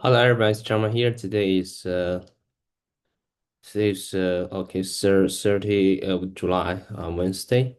Hello, everybody. It's Chama here. Today is 30 of July, Wednesday.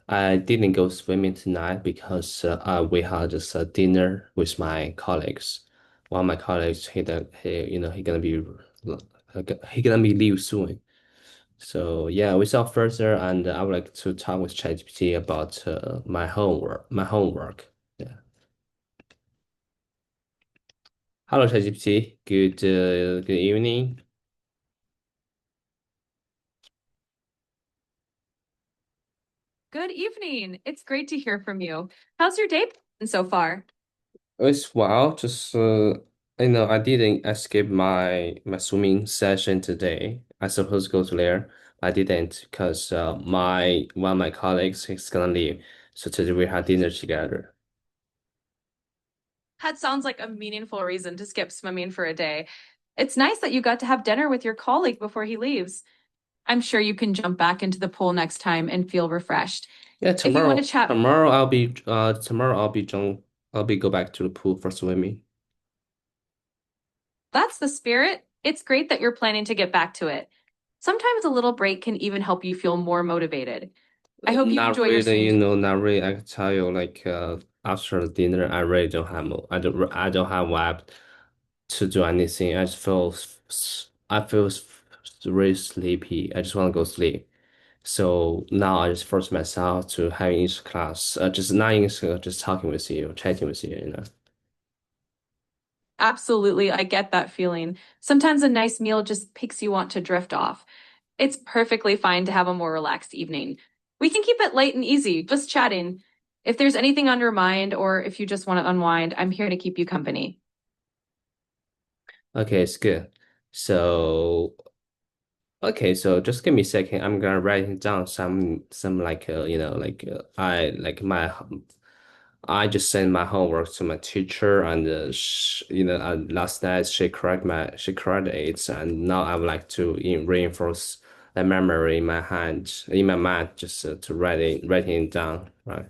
I didn't go swimming tonight because we had just a dinner with my colleagues. One of my colleagues, he gonna be leave soon. So yeah, we saw further, and I would like to talk with ChatGPT about my homework. Yeah. Hello, ChatGPT. Good evening. Good evening. It's great to hear from you. How's your day been so far? It's well, just I didn't escape my swimming session today. I supposed to go to there. I didn't because my one of my colleagues is gonna leave. So today we had dinner together. That sounds like a meaningful reason to skip swimming for a day. It's nice that you got to have dinner with your colleague before he leaves. I'm sure you can jump back into the pool next time and feel refreshed. Yeah, If you want to tomorrow chat, tomorrow I'll be go back to the pool for swimming. that's the spirit. It's great that you're planning to get back to it. Sometimes a little break can even help you feel more motivated. I hope you Not enjoy your really, swim. not really. I can tell you, after the dinner, I really don't have I don't have vibe to do anything. I feel really sleepy. I just want to go sleep. So now I just force myself to have English class, just not English, just talking with you, chatting with you. Absolutely, I get that feeling. Sometimes a nice meal just makes you want to drift off. It's perfectly fine to have a more relaxed evening. We can keep it light and easy, just chatting. If there's anything on your mind or if you just want to unwind, I'm here to keep you company. Okay, it's good. So so just give me a second. I'm gonna write down some I just sent my homework to my teacher, and last night she corrected it, and now I would like to reinforce the memory in my mind, just to writing it down, right?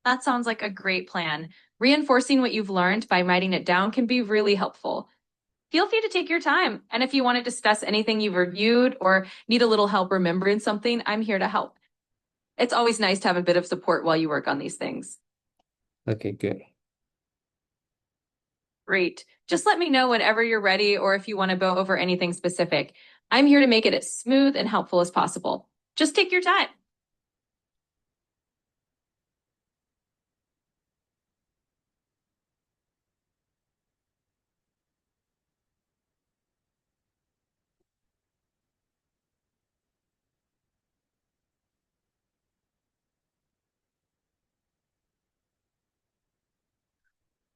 That sounds like a great plan. Reinforcing what you've learned by writing it down can be really helpful. Feel free to take your time. And if you want to discuss anything you've reviewed or need a little help remembering something, I'm here to help. It's always nice to have a bit of support while you work on these things. Okay, good. Great. Just let me know whenever you're ready or if you want to go over anything specific. I'm here to make it as smooth and helpful as possible. Just take your time.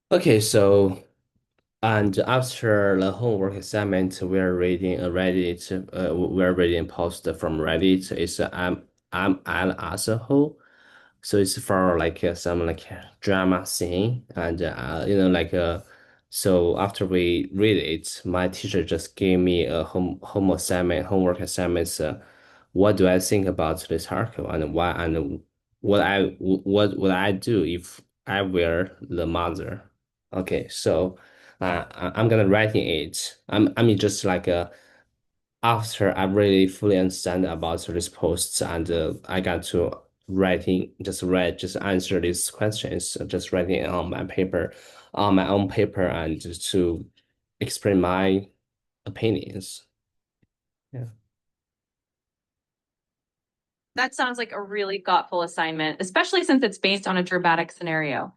Okay, so. And after the homework assignment, we're reading a post from Reddit. I'm an asshole. So it's for some drama scene, and so after we read it, my teacher just gave me a homework assignments. What do I think about this article, and why, and what would I do if I were the mother? Okay, so I'm gonna writing it. I mean just after I really fully understand about this post, and I got to just answer these questions, just writing it on my own paper, and just to explain my opinions. Yeah. That sounds like a really thoughtful assignment, especially since it's based on a dramatic scenario.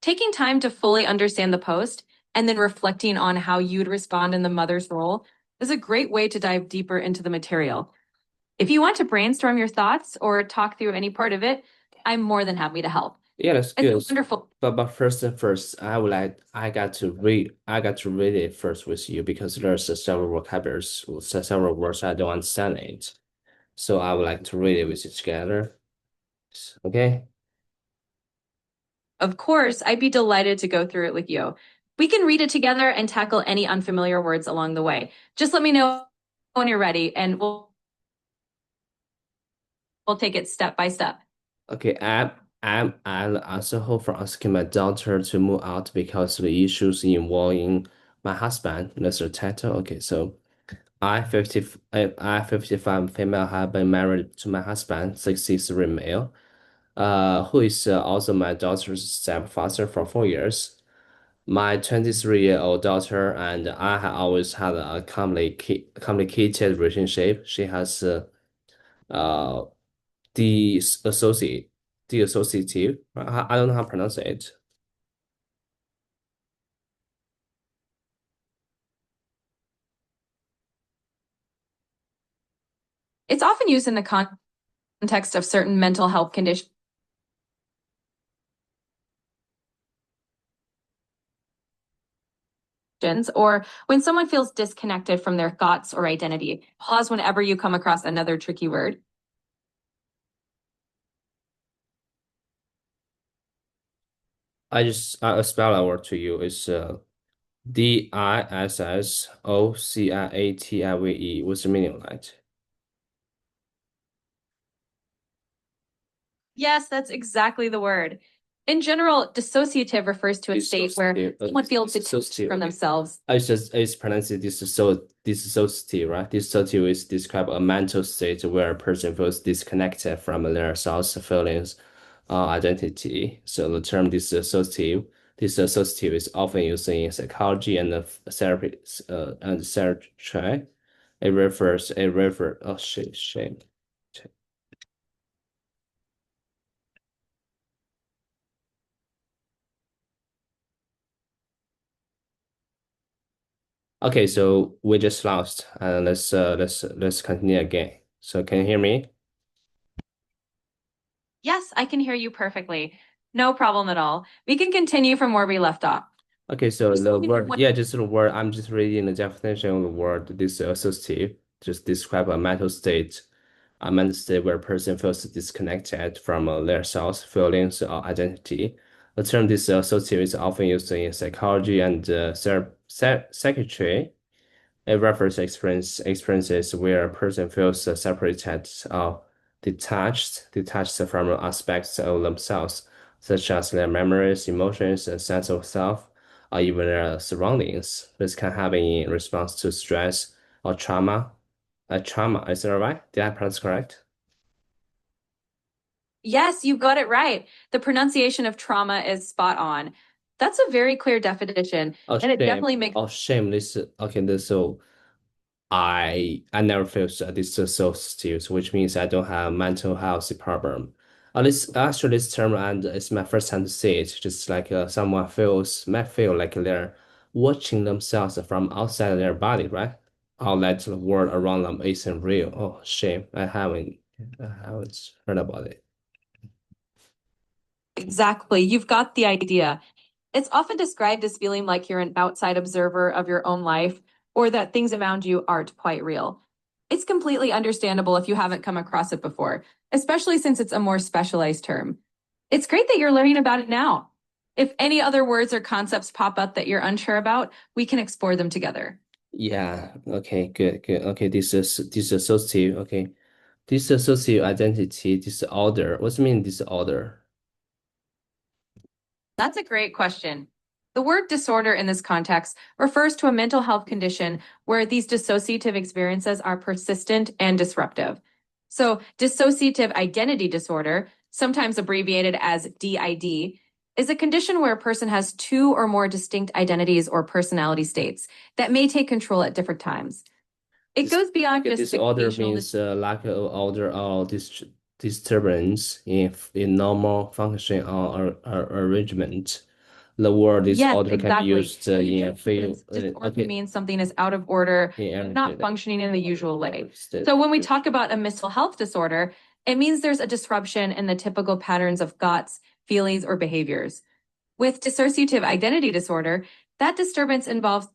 Taking time to fully understand the post and then reflecting on how you'd respond in the mother's role is a great way to dive deeper into the material. If you want to brainstorm your thoughts or talk through any part of it, I'm more than happy to help. Yeah, that's It's good. wonderful. But first and first, I got to read it first with you because there's several words I don't understand it. So I would like to read it with you together. Okay? Of course, I'd be delighted to go through it with you. We can read it together and tackle any unfamiliar words along the way. Just let me know when you're ready and we'll take it step by step. Okay, I'm also hope for asking my daughter to move out because of the issues involving my husband, Mr. Tato. Okay, so I 55 female have been married to my husband, 63 male, who is also my daughter's stepfather for 4 years. My 23-year-old daughter and I have always had a complicated relationship. She has uh disassociate dissociative. I don't know how to pronounce it. It's often used in the context of certain mental health conditions or when someone feels disconnected from their thoughts or identity. Pause whenever you come across another tricky word. I spell a word to you. It's Dissociative. What's the meaning of that? Yes, that's exactly the word. In general, dissociative refers to a state where Dissociative. someone feels detached Dissociative. from Okay. themselves. It's pronounced dissociative, right? Dissociative is describe a mental state where a person feels disconnected from their thoughts, feelings, identity. So the term dissociative is often used in psychology and therapy and therapy. Oh shit. Okay, so we just lost. Let's continue again. So can you hear me? Yes, I can hear you perfectly. No problem at all. We can continue from where we left off. Okay, so Just the let me know word, when. yeah, just the word. I'm just reading the definition of the word. This associative just describe a mental state where a person feels disconnected from their thoughts, feelings, or identity. The term dissociative is often used in psychology and psychiatry. It refers experiences where a person feels separated or detached from aspects of themselves, such as their memories, emotions, a sense of self, or even their surroundings. This can happen in response to stress or trauma. Trauma, is that right? Did I pronounce correct? Yes, you got it right. The pronunciation of trauma is spot on. That's a very clear definition, Oh, and it shame. definitely makes. Oh, shame. So I never feel dissociative, which means I don't have mental health problem. At least actually this term, and it's my first time to see it. Just like someone might feel like they're watching themselves from outside their body, right? Or that the world around them isn't real. Oh, shame. I haven't heard about it. Exactly. You've got the idea. It's often described as feeling like you're an outside observer of your own life or that things around you aren't quite real. It's completely understandable if you haven't come across it before, especially since it's a more specialized term. It's great that you're learning about it now. If any other words or concepts pop up that you're unsure about, we can explore them together. Yeah. Okay. Good. Okay. This associative. Okay. Dissociative identity disorder. What's the mean disorder? That's a great question. The word disorder in this context refers to a mental health condition where these dissociative experiences are persistent and disruptive. So, dissociative identity disorder, sometimes abbreviated as DID, is a condition where a person has two or more distinct identities or personality states that may take control at different times. It This goes beyond okay, just disorder occasional. means lack of order or disturbance in normal function or arrangement. The word Yes, disorder can be exactly. used In in this a field. instance, disorder Okay, means something is out of order, in not everything. functioning in the usual way. Understood. So when we talk about a mental health disorder, it means there's a disruption in the typical patterns of thoughts, feelings, or behaviors. With dissociative identity disorder, that disturbance involves.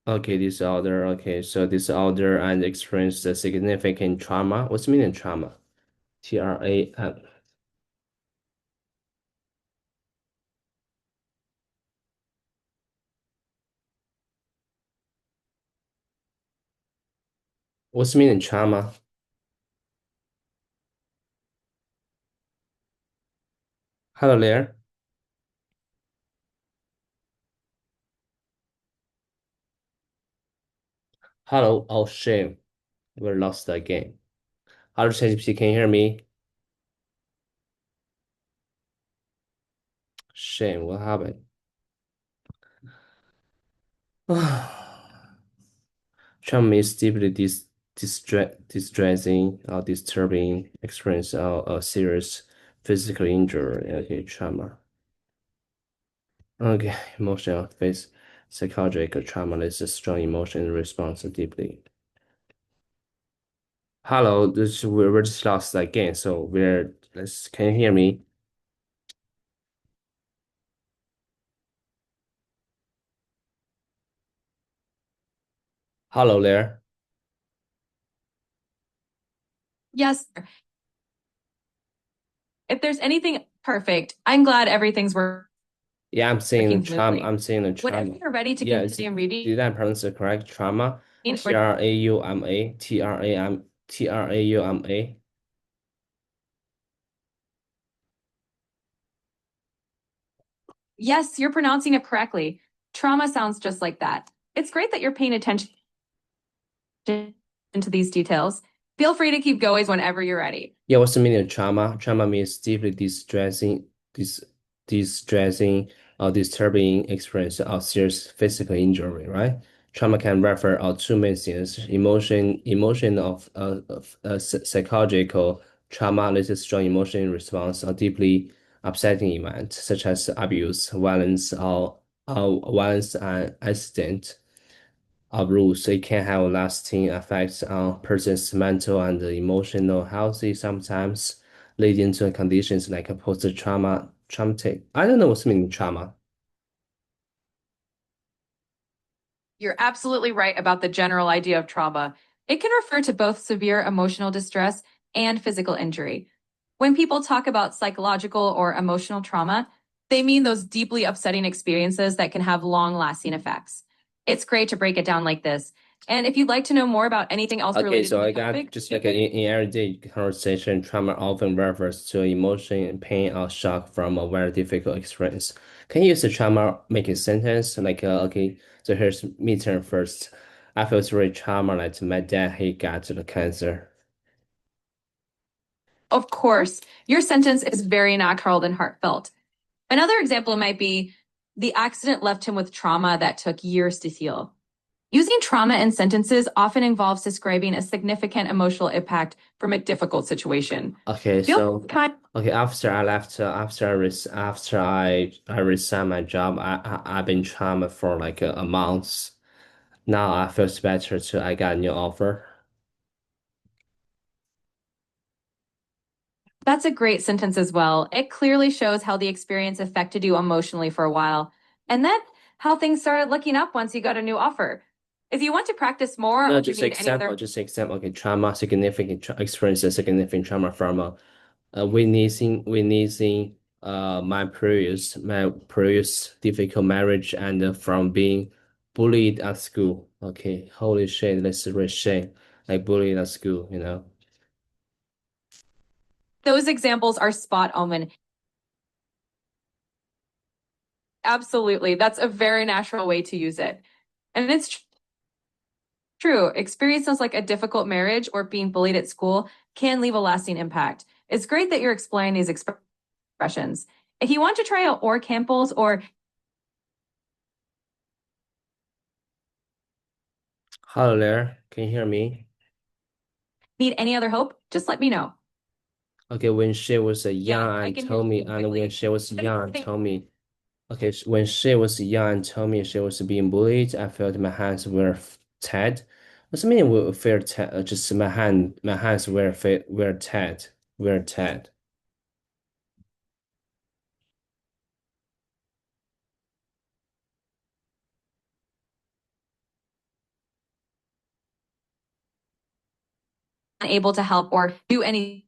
Okay, disorder. Okay, so disorder and experience the significant trauma. What's the meaning of trauma? TRAM. What's the meaning trauma? Hello there. Hello. Oh, shame. We're lost again. Hello, ChatGPT. Can you hear me? Shame. What happened? Trauma is deeply distressing or disturbing experience of a serious physical injury. Okay, trauma. Okay, emotional face. Psychological trauma is a strong emotion response deeply. Hello, we're just lost again. So can you hear me? Hello there. Yes, if there's anything perfect, I'm glad everything's Yeah, working smoothly. I'm seeing the Whenever trauma. you're ready to Yeah, continue did reading I pronounce it correct? Trauma. or Trauma. yes, you're pronouncing it correctly. Trauma sounds just like that. It's great that you're paying attention to these details. Feel free to keep going whenever you're ready. Yeah, what's the meaning of trauma? Trauma means deeply distressing or disturbing experience of serious physical injury, right? Trauma can refer to two main things: emotion of psychological trauma, this is strong emotion response, or deeply upsetting event such as abuse, violence and accident of rules. It can have lasting effects on person's mental and emotional health, sometimes leading to conditions like a traumatic. I don't know what's meaning trauma. You're absolutely right about the general idea of trauma. It can refer to both severe emotional distress and physical injury. When people talk about psychological or emotional trauma, they mean those deeply upsetting experiences that can have long lasting effects. It's great to break it down like this. And if you'd like to know more about anything else Okay, related to so the I got topic, just like in everyday conversation, trauma often refers to emotion, pain, or shock from a very difficult experience. Can you use the trauma make a sentence? Like, okay, so here's me turn first. I feel very trauma like my dad, he got the cancer. of course, your sentence is very natural and heartfelt. Another example might be the accident left him with trauma that took years to heal. Using trauma in sentences often involves describing a significant emotional impact from a difficult situation. Okay, Feel so kind okay, after I resigned my job, I've been trauma for like a month. Now I feel better too. I got a new offer. That's a great sentence as well. It clearly shows how the experience affected you emotionally for a while, and then how things started looking up once you got a new offer. If you want to practice more No, or you just need any example, other, just example. Okay, trauma, significant experience, a significant trauma from witnessing my previous difficult marriage and from being bullied at school. Okay, holy shit, that's really shame. Like bullied at school, you know. those examples are spot on. Absolutely. That's a very natural way to use it. And it's true. Experiences like a difficult marriage or being bullied at school can leave a lasting impact. It's great that you're exploring these expressions. If you want to try out or camples or Hello there, can you hear me? need any other help, just let me know. Okay, when she was Yeah, young I and can hear told me, you and when quickly. she was young, told me, okay, when she was young and told me she was being bullied, I felt my hands were tied. What's the meaning of feel tied? Just my hands were tied, were tied. Unable to help or do anything